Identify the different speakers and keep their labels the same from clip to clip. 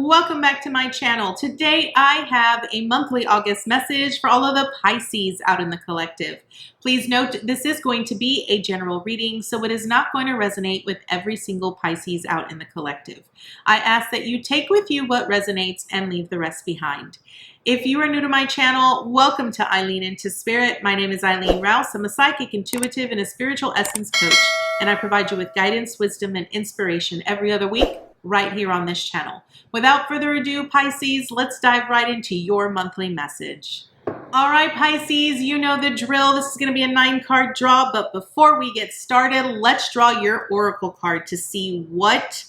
Speaker 1: Welcome back to my channel. Today I have a monthly August message for all of the Pisces out in the collective. Please note this is going to be a general reading, so it is not going to resonate with every single Pisces out in the collective. I ask that you take with you what resonates and leave the rest behind. If you are new to my channel, welcome to Eileen Into Spirit. My name is Eileen Rouse. I'm a psychic, intuitive, and a spiritual essence coach, and I provide you with guidance, wisdom, and inspiration every other week right here on this channel. Without further ado, Pisces, let's dive right into your monthly message. All right, Pisces, you know the drill. This is going to be a 9-card draw, but before we get started, let's draw your oracle card to see what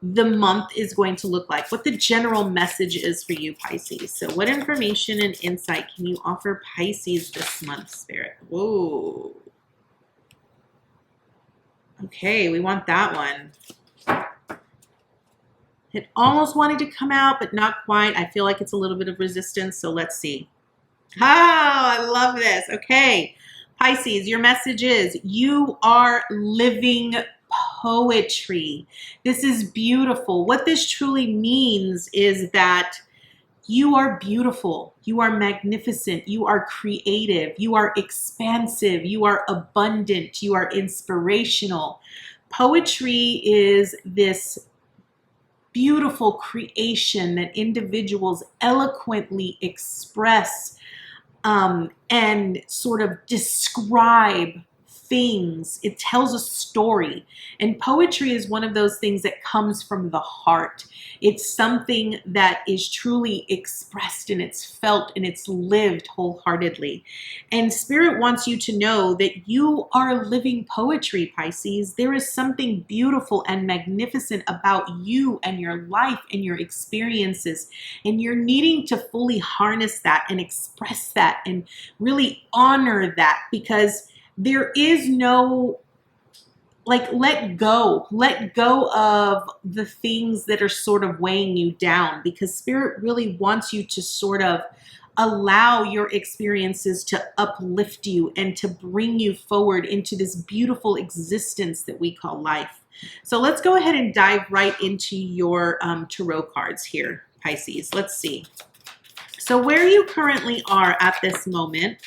Speaker 1: the month is going to look like, what the general message is for you, Pisces. So what information and insight can you offer Pisces this month, Spirit? Whoa. Okay, we want that one. It almost wanted to come out, but not quite. I feel like it's a little bit of resistance, so let's see. Oh, I love this. Okay, Pisces, your message is you are living poetry. This is beautiful. What this truly means is that you are beautiful. You are magnificent. You are creative. You are expansive. You are abundant. You are inspirational. Poetry is this beautiful creation that individuals eloquently express and sort of describe things. It tells a story. And poetry is one of those things that comes from the heart. It's something that is truly expressed and it's felt and it's lived wholeheartedly. And Spirit wants you to know that you are living poetry, Pisces. There is something beautiful and magnificent about you and your life and your experiences. And you're needing to fully harness that and express that and really honor that, because there is no, let go of the things that are sort of weighing you down, because Spirit really wants you to sort of allow your experiences to uplift you and to bring you forward into this beautiful existence that we call life. So let's go ahead and dive right into your tarot cards here, Pisces. Let's see. So where you currently are at this moment,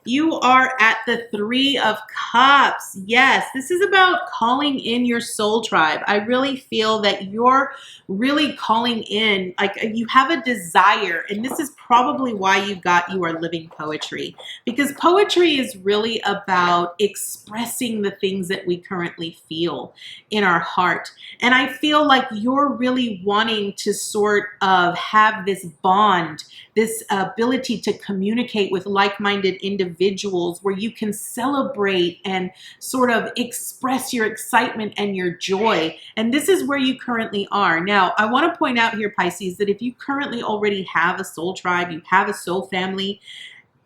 Speaker 1: you are at the 3 of Cups. Yes, this is about calling in your soul tribe. I really feel that you're really calling in, like you have a desire, and this is probably why you are living poetry, because poetry is really about expressing the things that we currently feel in our heart. And I feel like you're really wanting to sort of have this bond, this ability to communicate with like-minded individuals where you can celebrate and sort of express your excitement and your joy. And this is where you currently are. Now, I want to point out here, Pisces, that if you currently already have a soul tribe, you have a soul family,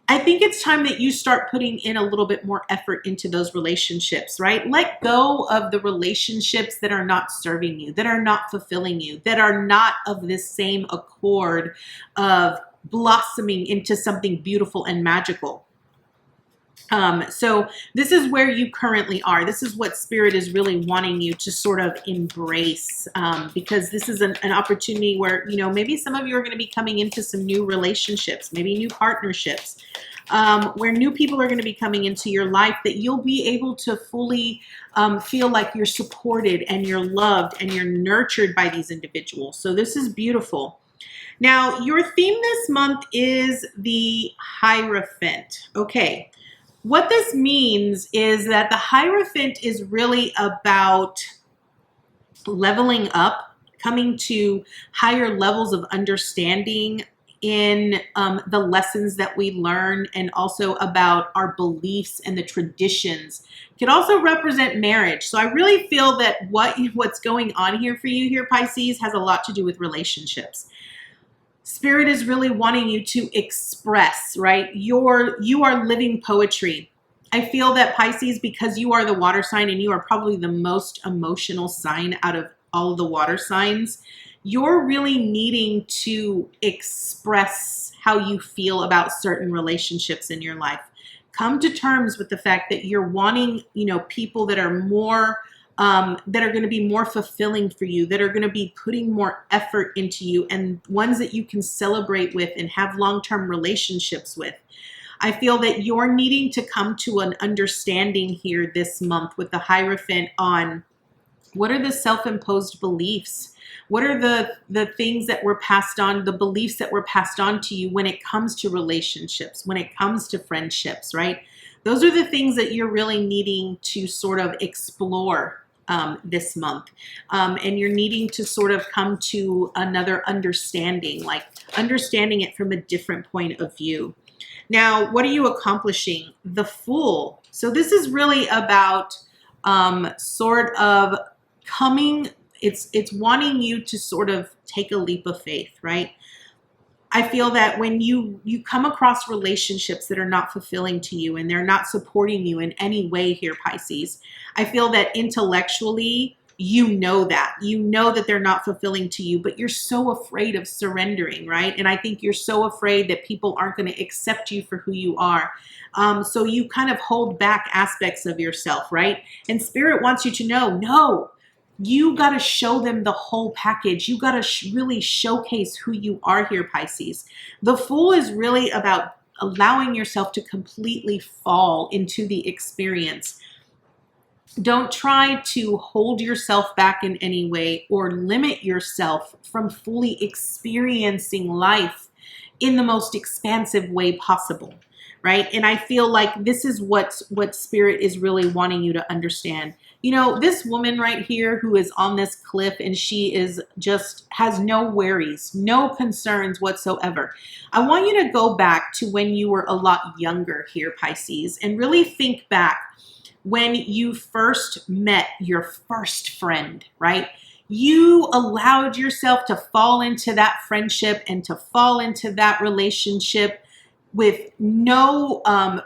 Speaker 1: I think it's time that you start putting in a little bit more effort into those relationships, right? Let go of the relationships that are not serving you, that are not fulfilling you, that are not of this same accord of blossoming into something beautiful and magical. So this is where you currently are. This is what Spirit is really wanting you to sort of embrace, because this is an opportunity where, you know, maybe some of you are going to be coming into some new relationships, maybe new partnerships, where new people are going to be coming into your life, that you'll be able to fully feel like you're supported and you're loved and you're nurtured by these individuals. So this is beautiful. Now, your theme this month is the Hierophant. Okay. What this means is that the Hierophant is really about leveling up, coming to higher levels of understanding in the lessons that we learn, and also about our beliefs and the traditions. It could also represent marriage. So I really feel that what's going on here for you here, Pisces, has a lot to do with relationships. Spirit is really wanting you to express, right? You are living poetry. I feel that, Pisces, because you are the water sign and you are probably the most emotional sign out of all of the water signs, you're really needing to express how you feel about certain relationships in your life. Come to terms with the fact that you're wanting, you know, people that are more that are going to be more fulfilling for you, that are going to be putting more effort into you, and ones that you can celebrate with and have long-term relationships with. I feel that you're needing to come to an understanding here this month with the Hierophant on what are the self-imposed beliefs? What are the things that were passed on, the beliefs that were passed on to you when it comes to relationships, when it comes to friendships, right? Those are the things that you're really needing to sort of explore this month. And you're needing to sort of come to another understanding, like understanding it from a different point of view. Now, what are you accomplishing? The Fool. So this is really about sort of coming, it's wanting you to sort of take a leap of faith, right? I feel that when you come across relationships that are not fulfilling to you and they're not supporting you in any way here, Pisces, I feel that intellectually you know that they're not fulfilling to you, but you're so afraid of surrendering, right? And I think you're so afraid that people aren't going to accept you for who you are. So you kind of hold back aspects of yourself, right? And Spirit wants you to know, no, you got to show them the whole package. You got to really showcase who you are here, Pisces. The Fool is really about allowing yourself to completely fall into the experience. Don't try to hold yourself back in any way or limit yourself from fully experiencing life in the most expansive way possible, right? And I feel like this is what Spirit is really wanting you to understand. You know, this woman right here who is on this cliff and she is just has no worries, no concerns whatsoever. I want you to go back to when you were a lot younger here, Pisces, and really think back when you first met your first friend, right? You allowed yourself to fall into that friendship and to fall into that relationship with no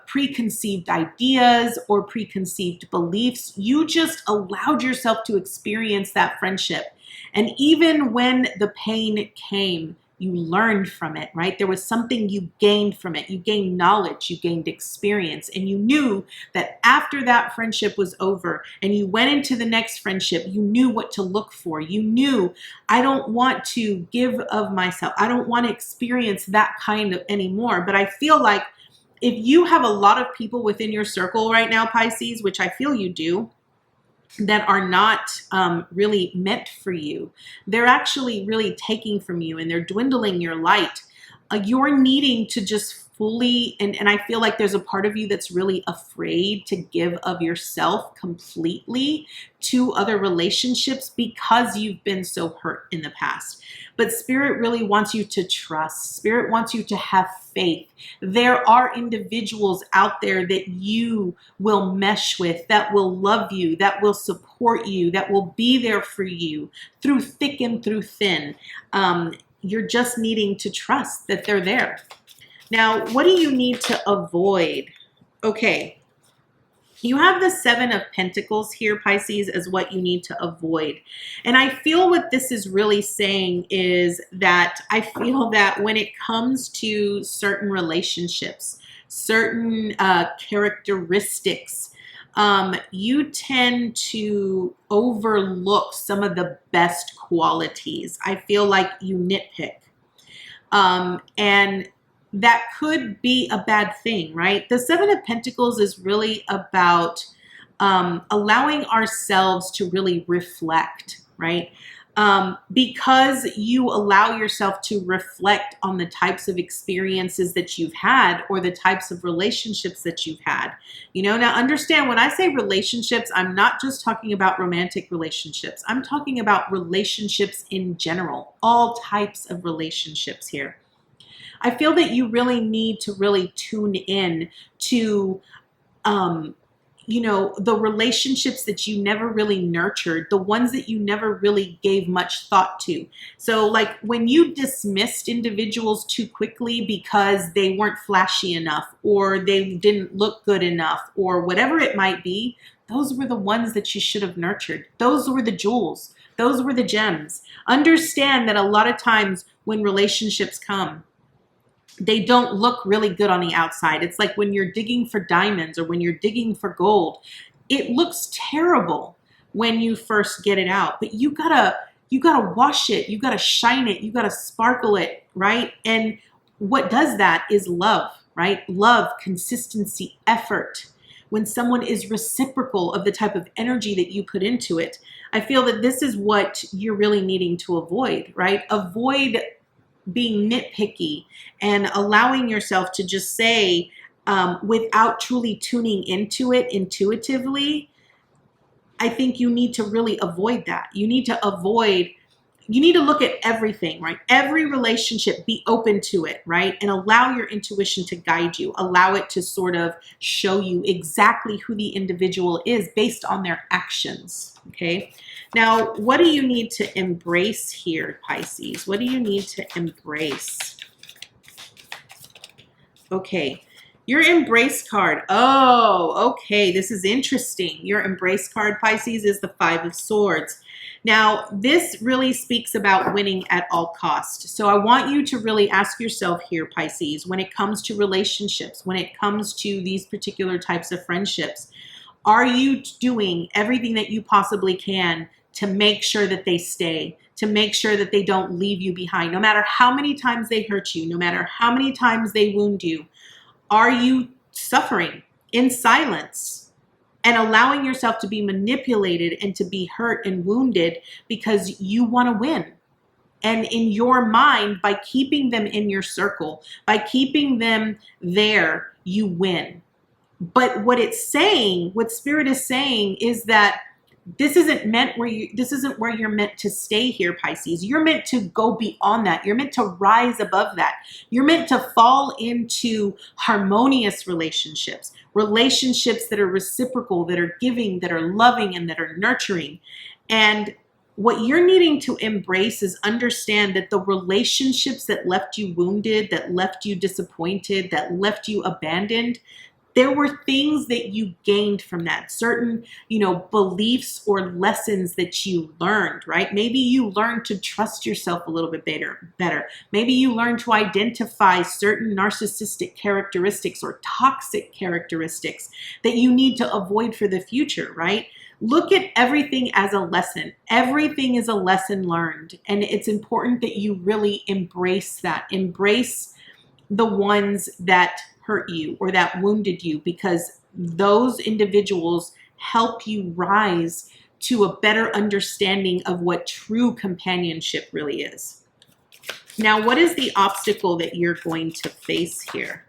Speaker 1: preconceived ideas or preconceived beliefs. You just allowed yourself to experience that friendship. And even when the pain came, you learned from it, right? There was something you gained from it. You gained knowledge, you gained experience, and you knew that after that friendship was over and you went into the next friendship, you knew what to look for. You knew, I don't want to give of myself. I don't want to experience that kind of anymore. But I feel like if you have a lot of people within your circle right now, Pisces, which I feel you do, that are not really meant for you. They're actually really taking from you and they're dwindling your light. You're needing to just fully, and I feel like there's a part of you that's really afraid to give of yourself completely to other relationships because you've been so hurt in the past. But Spirit really wants you to trust. Spirit wants you to have faith. There are individuals out there that you will mesh with, that will love you, that will support you, that will be there for you through thick and through thin. You're just needing to trust that they're there. Now, what do you need to avoid? Okay, you have the Seven of Pentacles here, Pisces, as what you need to avoid. And I feel what this is really saying is that I feel that when it comes to certain relationships, certain characteristics, you tend to overlook some of the best qualities. I feel like you nitpick. And that could be a bad thing, right? The Seven of Pentacles is really about allowing ourselves to really reflect, right? Because you allow yourself to reflect on the types of experiences that you've had or the types of relationships that you've had. You know, now understand when I say relationships, I'm not just talking about romantic relationships. I'm talking about relationships in general, all types of relationships here. I feel that you really need to really tune in to, you know, the relationships that you never really nurtured, the ones that you never really gave much thought to. So like when you dismissed individuals too quickly because they weren't flashy enough or they didn't look good enough or whatever it might be, those were the ones that you should have nurtured. Those were the jewels. Those were the gems. Understand that a lot of times when relationships come, they don't look really good on the outside. It's like when you're digging for diamonds or when you're digging for gold, it looks terrible. when you first get it out, but you gotta wash it, you gotta shine it, you gotta sparkle it, right? And what does that is love, right? Love, consistency, effort. When someone is reciprocal of the type of energy that you put into it, I feel that this is what you're really needing to avoid, right? Avoid being nitpicky and allowing yourself to just say, without truly tuning into it intuitively. I think you need to really avoid that. You need to look at everything, right? Every relationship, be open to it, right? And allow your intuition to guide you. Allow it to sort of show you exactly who the individual is based on their actions, okay? Now, what do you need to embrace here, Pisces? What do you need to embrace? Okay. Your embrace card. Oh, okay. This is interesting. Your embrace card, Pisces, is the Five of Swords. Now, this really speaks about winning at all costs. So I want you to really ask yourself here, Pisces, when it comes to relationships, when it comes to these particular types of friendships, are you doing everything that you possibly can to make sure that they stay, to make sure that they don't leave you behind, no matter how many times they hurt you, no matter how many times they wound you? Are you suffering in silence and allowing yourself to be manipulated and to be hurt and wounded because you want to win? And in your mind, by keeping them in your circle, by keeping them there, you win. But what it's saying, what Spirit is saying, is that this isn't where you're meant to stay here, Pisces. You're meant to go beyond that. You're meant to rise above that. You're meant to fall into harmonious relationships, relationships that are reciprocal, that are giving, that are loving, and that are nurturing. And what you're needing to embrace is understand that the relationships that left you wounded, that left you disappointed, that left you abandoned, there were things that you gained from that, certain, beliefs or lessons that you learned, right? Maybe you learned to trust yourself a little bit better. Maybe you learned to identify certain narcissistic characteristics or toxic characteristics that you need to avoid for the future, right? Look at everything as a lesson. Everything is a lesson learned. And it's important that you really embrace that. Embrace the ones that hurt you or that wounded you, because those individuals help you rise to a better understanding of what true companionship really is. Now, what is the obstacle that you're going to face here?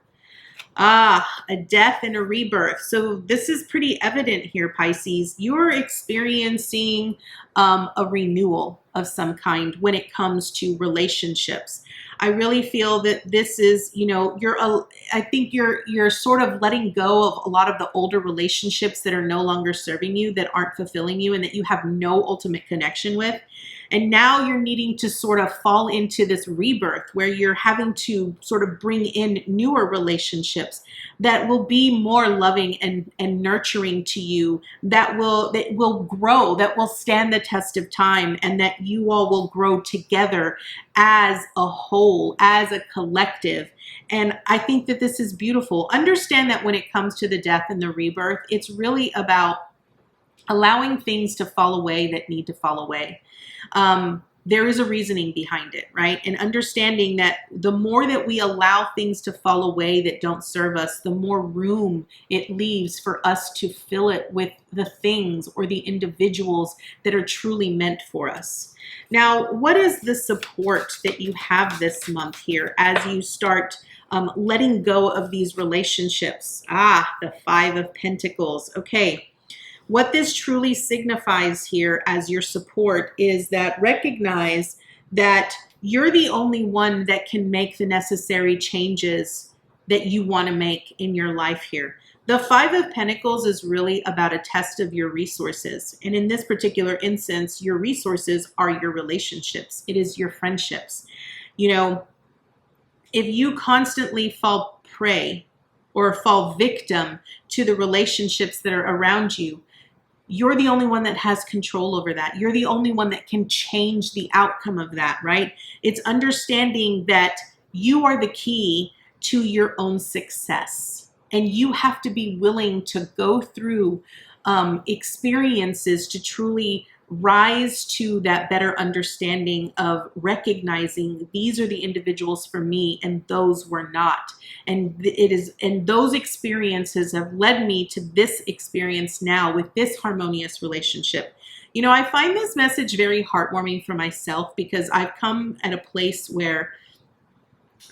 Speaker 1: A death and a rebirth. So this is pretty evident here, Pisces. You're experiencing a renewal of some kind when it comes to relationships. I really feel that this is, I think you're sort of letting go of a lot of the older relationships that are no longer serving you, that aren't fulfilling you, and that you have no ultimate connection with. And now you're needing to sort of fall into this rebirth where you're having to sort of bring in newer relationships that will be more loving and nurturing to you, that will grow, that will stand the test of time, and that you all will grow together as a whole, as a collective. And I think that this is beautiful. Understand that when it comes to the death and the rebirth, it's really about allowing things to fall away that need to fall away. There is a reasoning behind it, right? And understanding that the more that we allow things to fall away that don't serve us, the more room it leaves for us to fill it with the things or the individuals that are truly meant for us. Now, what is the support that you have this month here as you start letting go of these relationships? The Five of Pentacles. Okay. What this truly signifies here as your support is that recognize that you're the only one that can make the necessary changes that you want to make in your life here. The Five of Pentacles is really about a test of your resources. And in this particular instance, your resources are your relationships. It is your friendships. If you constantly fall prey or fall victim to the relationships that are around you, you're the only one that has control over that. You're the only one that can change the outcome of that, right? It's understanding that you are the key to your own success. And you have to be willing to go through experiences to truly rise to that better understanding of recognizing these are the individuals for me and those were not. And those experiences have led me to this experience now with this harmonious relationship. You know, I find this message very heartwarming for myself because I've come at a place where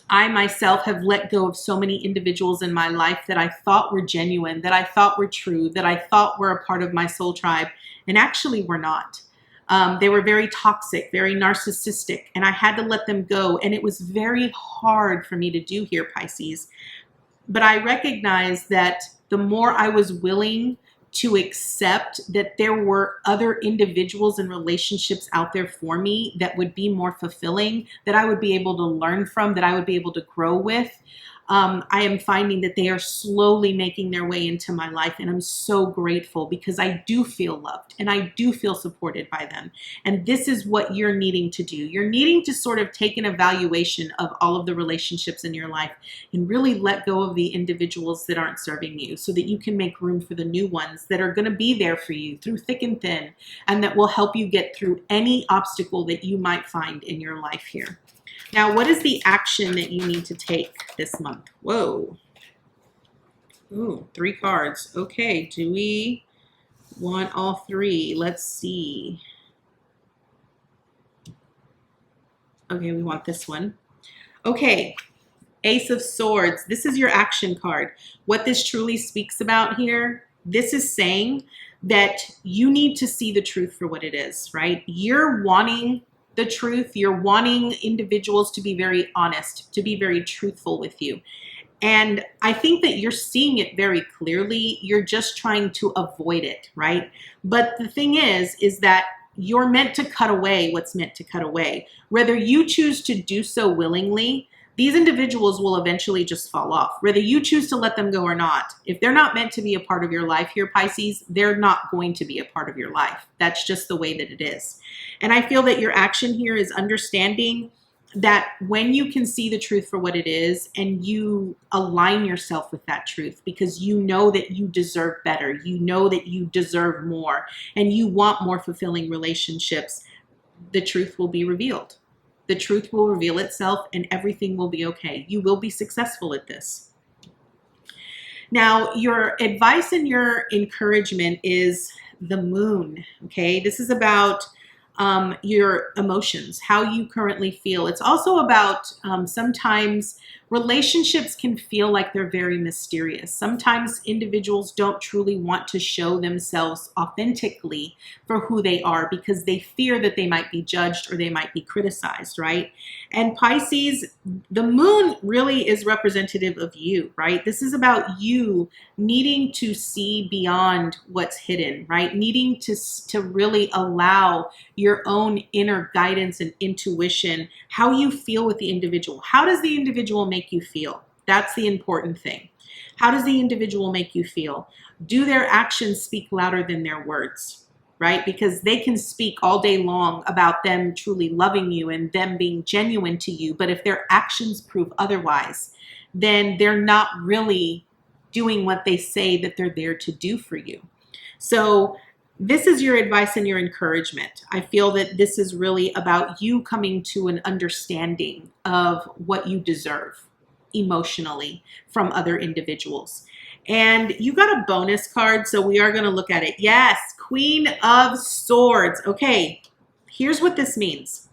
Speaker 1: I myself have let go of so many individuals in my life that I thought were genuine, that I thought were true, that I thought were a part of my soul tribe, and actually were not. They were very toxic, very narcissistic, and I had to let them go. And it was very hard for me to do here, Pisces. But I recognized that the more I was willing to accept that there were other individuals and relationships out there for me that would be more fulfilling, that I would be able to learn from, that I would be able to grow with, I am finding that they are slowly making their way into my life. And I'm so grateful because I do feel loved and I do feel supported by them. And this is what you're needing to do. You're needing to sort of take an evaluation of all of the relationships in your life and really let go of the individuals that aren't serving you so that you can make room for the new ones that are going to be there for you through thick and thin and that will help you get through any obstacle that you might find in your life here. Now, what is the action that you need to take this month? Whoa. Ooh, 3 cards. Okay, do we want all 3? Let's see. Okay, we want this one. Okay, Ace of Swords. This is your action card. What this truly speaks about here, this is saying that you need to see the truth for what it is, right? You're wanting the truth. You're wanting individuals to be very honest, to be very truthful with you. And I think that you're seeing it very clearly. You're just trying to avoid it, right? But the thing is that you're meant to cut away what's meant to cut away. Whether you choose to do so willingly, these individuals will eventually just fall off, whether you choose to let them go or not. If they're not meant to be a part of your life here, Pisces, they're not going to be a part of your life. That's just the way that it is. And I feel that your action here is understanding that when you can see the truth for what it is and you align yourself with that truth because you know that you deserve better, you know that you deserve more, and you want more fulfilling relationships, the truth will be revealed. The truth will reveal itself and everything will be okay. You will be successful at this. Now, your advice and your encouragement is the moon, okay? This is about your emotions, how you currently feel. It's also about sometimes relationships can feel like they're very mysterious. Sometimes individuals don't truly want to show themselves authentically for who they are because they fear that they might be judged or they might be criticized, right? And Pisces, the moon really is representative of you, right? This is about you needing to see beyond what's hidden, right? Needing to really allow your own inner guidance and intuition, how you feel with the individual. How does the individual make you feel? That's the important thing. How does the individual make you feel? Do their actions speak louder than their words, right? Because they can speak all day long about them truly loving you and them being genuine to you. But if their actions prove otherwise, then they're not really doing what they say that they're there to do for you. So this is your advice and your encouragement. I feel that this is really about you coming to an understanding of what you deserve emotionally from other individuals. And you got a bonus card, so we are going to look at it. Yes, Queen of Swords. Okay, here's what this means.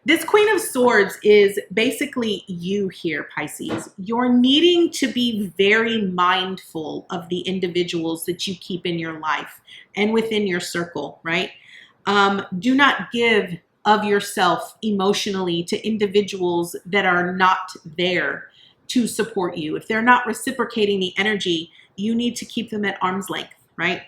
Speaker 1: This Queen of Swords is basically you here, Pisces. You're needing to be very mindful of the individuals that you keep in your life and within your circle, right? Do not give of yourself emotionally to individuals that are not there to support you. If they're not reciprocating the energy, you need to keep them at arm's length, right?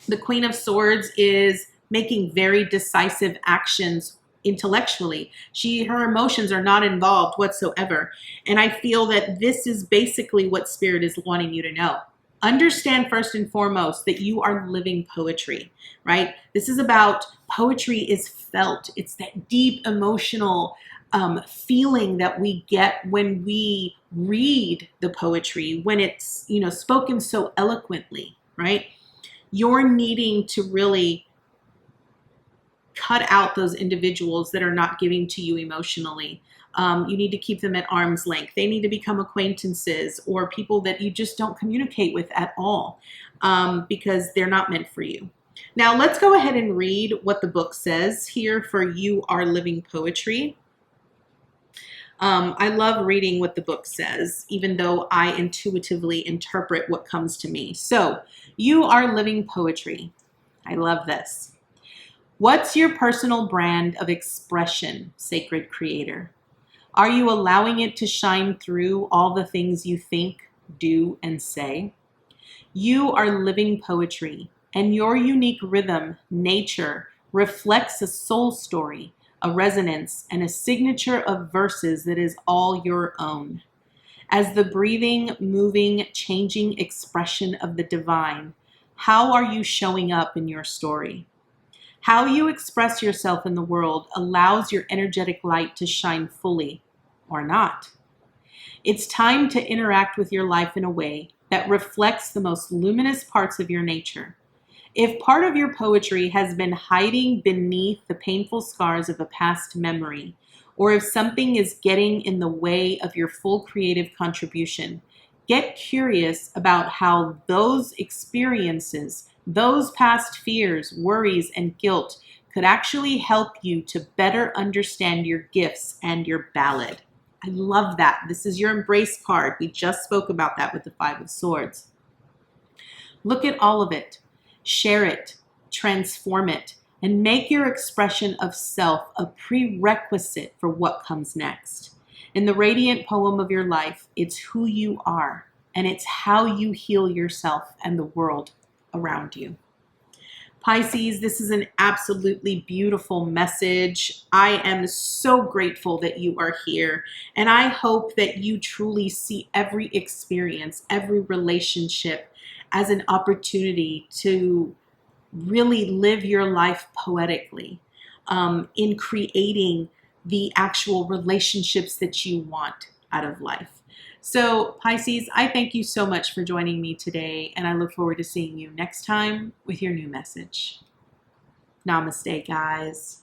Speaker 1: The Queen of Swords is making very decisive actions intellectually. Her emotions are not involved whatsoever. And I feel that this is basically what Spirit is wanting you to know. Understand first and foremost that you are living poetry, right? This is about poetry is felt. It's that deep emotional feeling that we get when we read the poetry, when it's, spoken so eloquently, right? You're needing to really cut out those individuals that are not giving to you emotionally. You need to keep them at arm's length. They need to become acquaintances or people that you just don't communicate with at all, because they're not meant for you. Now let's go ahead and read what the book says here for You Are Living Poetry. I love reading what the book says, even though I intuitively interpret what comes to me. So, You Are Living Poetry. I love this. What's your personal brand of expression, sacred creator? Are you allowing it to shine through all the things you think, do, and say? You are living poetry, and your unique rhythm, nature, reflects a soul story, a resonance, and a signature of verses that is all your own. As the breathing, moving, changing expression of the divine, how are you showing up in your story? How you express yourself in the world allows your energetic light to shine fully, or not. It's time to interact with your life in a way that reflects the most luminous parts of your nature. If part of your poetry has been hiding beneath the painful scars of a past memory, or if something is getting in the way of your full creative contribution, get curious about how those experiences, those past fears, worries, and guilt could actually help you to better understand your gifts and your ballad. I love that. This is your embrace card. We just spoke about that with the Five of Swords. Look at all of it. Share it, transform it, and make your expression of self a prerequisite for what comes next. In the radiant poem of your life, it's who you are, and it's how you heal yourself and the world around you. Pisces, this is an absolutely beautiful message. I am so grateful that you are here, and I hope that you truly see every experience, every relationship as an opportunity to really live your life poetically, in creating the actual relationships that you want out of life. So Pisces, I thank you so much for joining me today, and I look forward to seeing you next time with your new message. Namaste, guys.